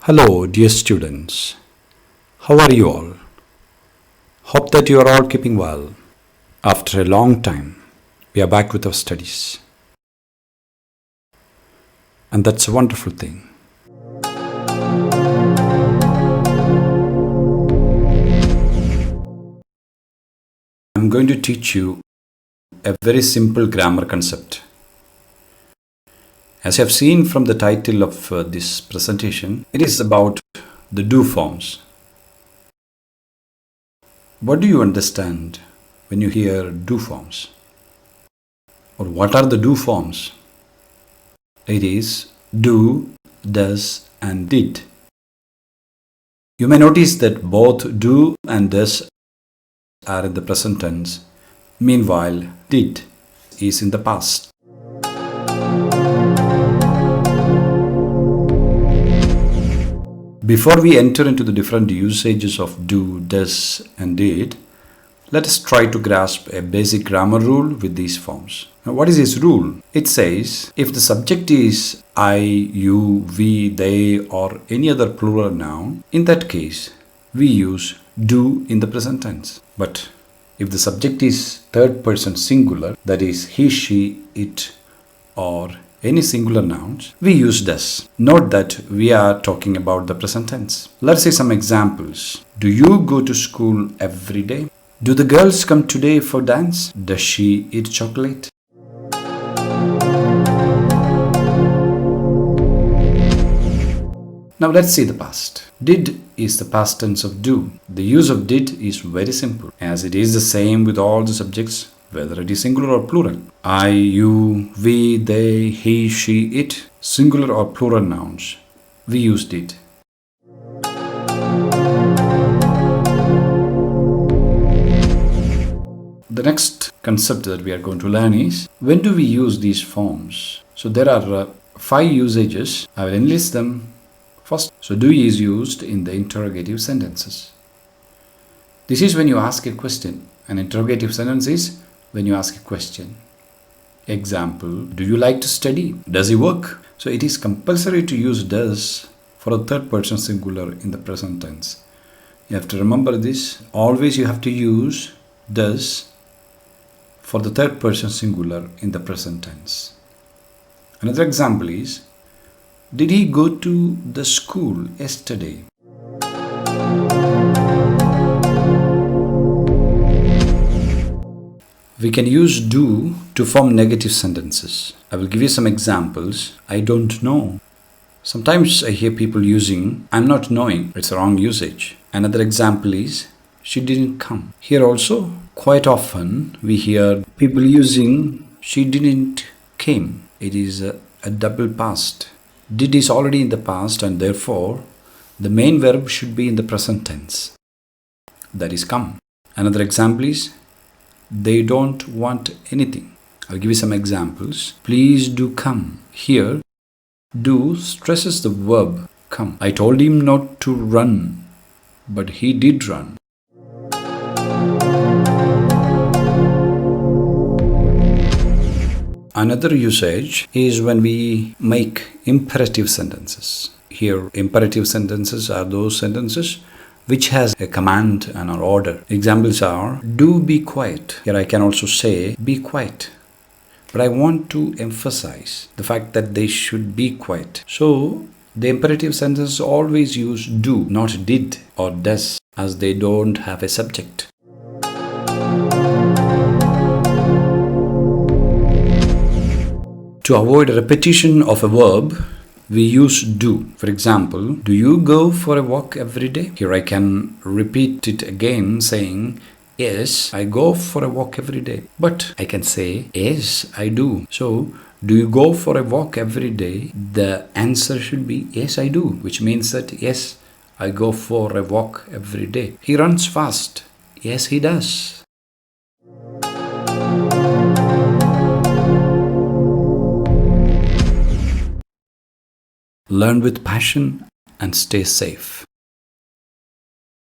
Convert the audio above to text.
Hello, dear students. How are you all? Hope that you are all keeping well. After a long time, we are back with our studies. And that's a wonderful thing. I'm going to teach you a very simple grammar concept. As you have seen from the title of this presentation, it is about the do forms. What do you understand when you hear do forms? Or what are the do forms? It is do, does, and did. You may notice that both do and does are in the present tense. Meanwhile, did is in the past. Before we enter into the different usages of do, does, and did, let us try to grasp a basic grammar rule with these forms. Now, what is this rule? It says, if the subject is I, you, we, they, or any other plural noun, in that case, we use do in the present tense. But if the subject is third person singular, that is he, she, it, or any singular nouns, we use does. Note that we are talking about the present tense. Let's see some examples. Do you go to school every day? Do the girls come today for dance? Does she eat chocolate? Now let's see the past. Did is the past tense of do. The use of did is very simple, as it is the same with all the subjects, whether it is singular or plural. I, you, we, they, he, she, it, singular or plural nouns, we use did. The next concept that we are going to learn is, when do we use these forms? So there are 5 usages. I will enlist them first. So do is used in the interrogative sentences. This is when you ask a question. An interrogative sentence is when you ask a question. Example, do you like to study? Does he work? So it is compulsory to use does for a third person singular in the present tense. You have to remember this. Always you have to use does for the third person singular in the present tense. Another example is, did he go to the school yesterday? We can use do to form negative sentences. I will give you some examples. I don't know. Sometimes I hear people using I'm not knowing. It's a wrong usage. Another example is she didn't come. Here also, quite often we hear people using she didn't came. It is a double past. Did is already in the past, and therefore the main verb should be in the present tense. That is come. Another example is they don't want anything. I'll give you some examples. Please do come. Here, do stresses the verb come. I told him not to run, but he did run. Another usage is when we make imperative sentences. Here, imperative sentences are those sentences which has a command and an order. Examples are, do be quiet. Here I can also say, be quiet. But I want to emphasize the fact that they should be quiet. So, the imperative sentences always use do, not did or does, as they don't have a subject. To avoid repetition of a verb, we use do. For example, do you go for a walk every day? Here I can repeat it again saying, yes, I go for a walk every day. But I can say, yes, I do. So, do you go for a walk every day? The answer should be, yes, I do. Which means that, yes, I go for a walk every day. He runs fast. Yes, he does. Learn with passion and stay safe.